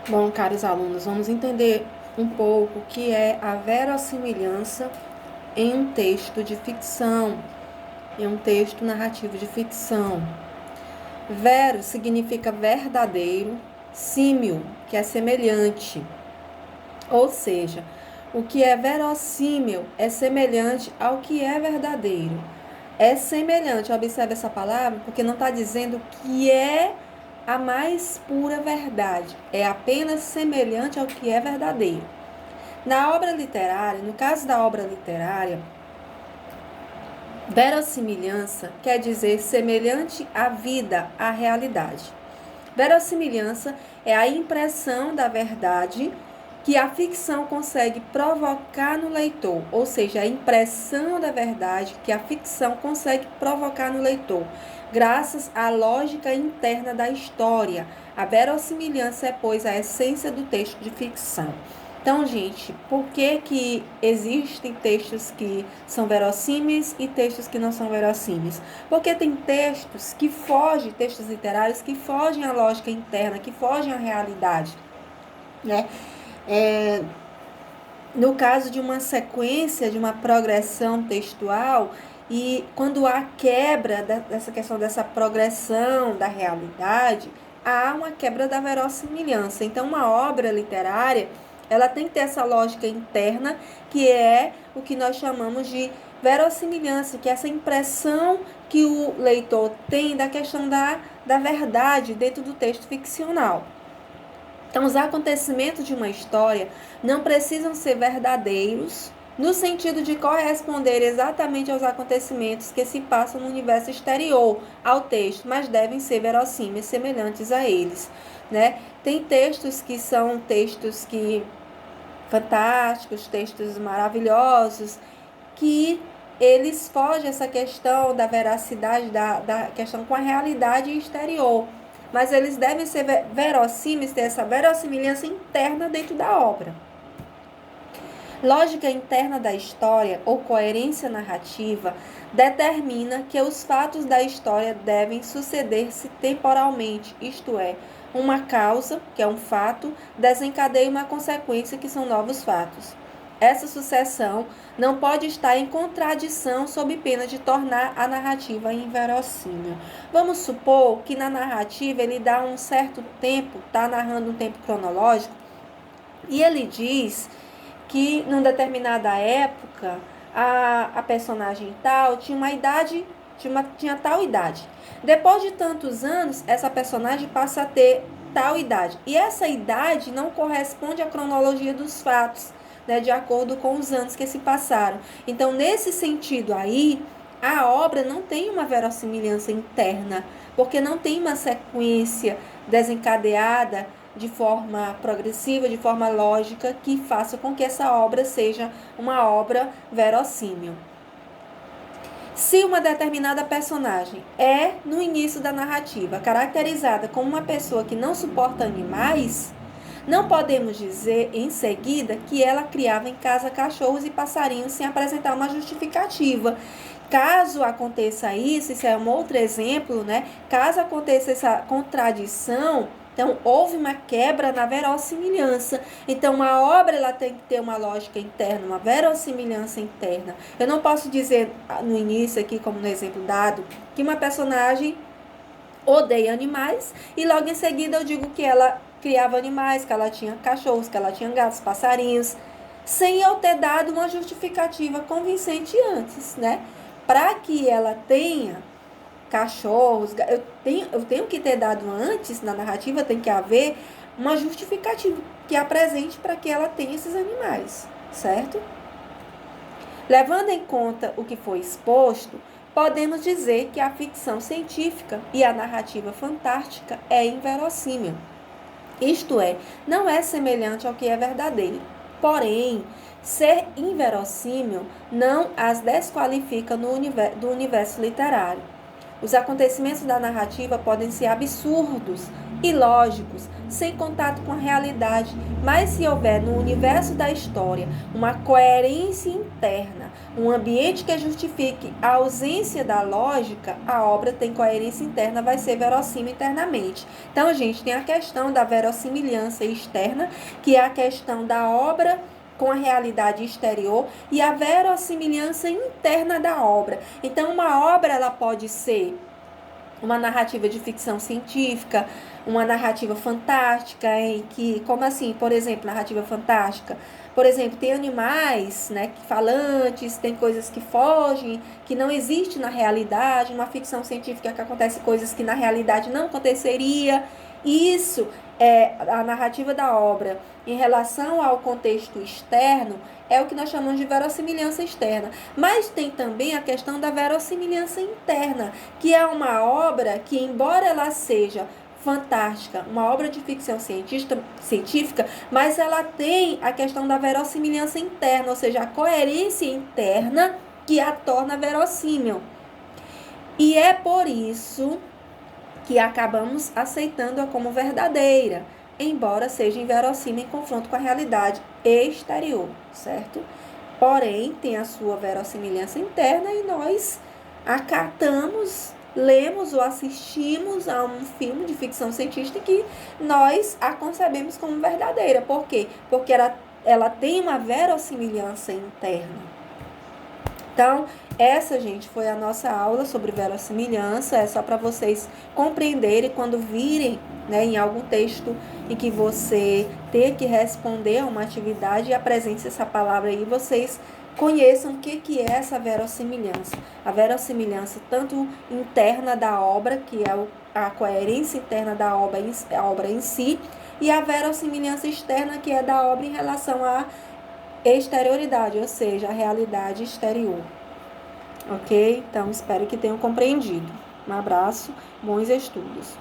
Bom, caros alunos, vamos entender um pouco o que é a verossimilhança em um texto de ficção, em um texto narrativo de ficção. Vero significa verdadeiro, símil, que é semelhante. Ou seja, o que é verossímil é semelhante ao que é verdadeiro. É semelhante, observe essa palavra, porque não está dizendo que é a mais pura verdade, é apenas semelhante ao que é verdadeiro. Na obra literária, no caso da obra literária, verossimilhança quer dizer semelhante à vida, à realidade. Verossimilhança é a impressão da verdade que a ficção consegue provocar no leitor, ou seja, a impressão da verdade que a ficção consegue provocar no leitor, graças à lógica interna da história. A verossimilhança é, pois, a essência do texto de ficção. Então, gente, por que existem textos que são verossímeis e textos que não são verossímeis? Porque tem textos que fogem, textos literários que fogem à lógica interna, que fogem à realidade, né? No caso de uma sequência, de uma progressão textual, e quando há quebra dessa questão dessa progressão da realidade, há uma quebra da verossimilhança. Então, uma obra literária, ela tem que ter essa lógica interna, que é o que nós chamamos de verossimilhança, que é essa impressão que o leitor tem da questão da verdade dentro do texto ficcional. Então, os acontecimentos de uma história não precisam ser verdadeiros no sentido de corresponder exatamente aos acontecimentos que se passam no universo exterior ao texto, mas devem ser verossímeis, semelhantes a eles, né? Tem textos que são textos que fantásticos, textos maravilhosos, que eles fogem essa questão da veracidade, da questão com a realidade exterior. Mas eles devem ser verossímeis, ter essa verossimilhança interna dentro da obra. Lógica interna da história ou coerência narrativa determina que os fatos da história devem suceder-se temporalmente, isto é, uma causa, que é um fato, desencadeia uma consequência, que são novos fatos. Essa sucessão não pode estar em contradição sob pena de tornar a narrativa inverossímil. Vamos supor que na narrativa ele dá um certo tempo, está narrando um tempo cronológico, e ele diz que numa determinada época a personagem tal tinha uma idade, tinha tal idade. Depois de tantos anos, essa personagem passa a ter tal idade. E essa idade não corresponde à cronologia dos fatos, né, de acordo com os anos que se passaram. Então, nesse sentido aí, a obra não tem uma verossimilhança interna, porque não tem uma sequência desencadeada de forma progressiva, de forma lógica, que faça com que essa obra seja uma obra verossímil. Se uma determinada personagem é, no início da narrativa, caracterizada como uma pessoa que não suporta animais, não podemos dizer em seguida que ela criava em casa cachorros e passarinhos sem apresentar uma justificativa. Caso aconteça isso é um outro exemplo, né? Caso aconteça essa contradição, então houve uma quebra na verossimilhança. Então a obra ela tem que ter uma lógica interna, uma verossimilhança interna. Eu não posso dizer no início aqui, como no exemplo dado, que uma personagem odeia animais e logo em seguida eu digo que ela criava animais, que ela tinha cachorros, que ela tinha gatos, passarinhos, sem eu ter dado uma justificativa convincente antes, né? Para que ela tenha cachorros, eu tenho que ter dado antes, na narrativa tem que haver uma justificativa que apresente para que ela tenha esses animais, certo? Levando em conta o que foi exposto, podemos dizer que a ficção científica e a narrativa fantástica é inverossímil. Isto é, não é semelhante ao que é verdadeiro. Porém, ser inverossímil não as desqualifica do universo literário. Os acontecimentos da narrativa podem ser absurdos, ilógicos, sem contato com a realidade. Mas se houver no universo da história uma coerência interna, um ambiente que justifique a ausência da lógica, a obra tem coerência interna, vai ser verossímil internamente. Então, gente, tem a questão da verossimilhança externa, que é a questão da obra com a realidade exterior, e a verossimilhança interna da obra. Então, uma obra ela pode ser uma narrativa de ficção científica, uma narrativa fantástica, em que, como assim, por exemplo, narrativa fantástica? Por exemplo, tem animais, né, falantes, tem coisas que fogem, que não existem na realidade, uma ficção científica que acontece coisas que na realidade não aconteceria. Isso é a narrativa da obra em relação ao contexto externo, é o que nós chamamos de verossimilhança externa. Mas tem também a questão da verossimilhança interna, que é uma obra que, embora ela seja fantástica, uma obra de ficção científica, mas ela tem a questão da verossimilhança interna, ou seja, a coerência interna que a torna verossímil. E é por isso que acabamos aceitando-a como verdadeira, embora seja inverossímil em confronto com a realidade exterior, certo? Porém, tem a sua verossimilhança interna e nós acatamos, lemos ou assistimos a um filme de ficção científica que nós a concebemos como verdadeira. Por quê? Porque ela tem uma verossimilhança interna. Então, essa, gente, foi a nossa aula sobre verossimilhança. É só para vocês compreenderem quando virem, né, em algum texto em que você ter que responder a uma atividade e apresente essa palavra aí, vocês conheçam o que é essa verossimilhança. A verossimilhança tanto interna da obra, que é a coerência interna da obra em si, e a verossimilhança externa, que é da obra em relação à exterioridade, ou seja, a realidade exterior. Ok? Então, espero que tenham compreendido. Um abraço, bons estudos.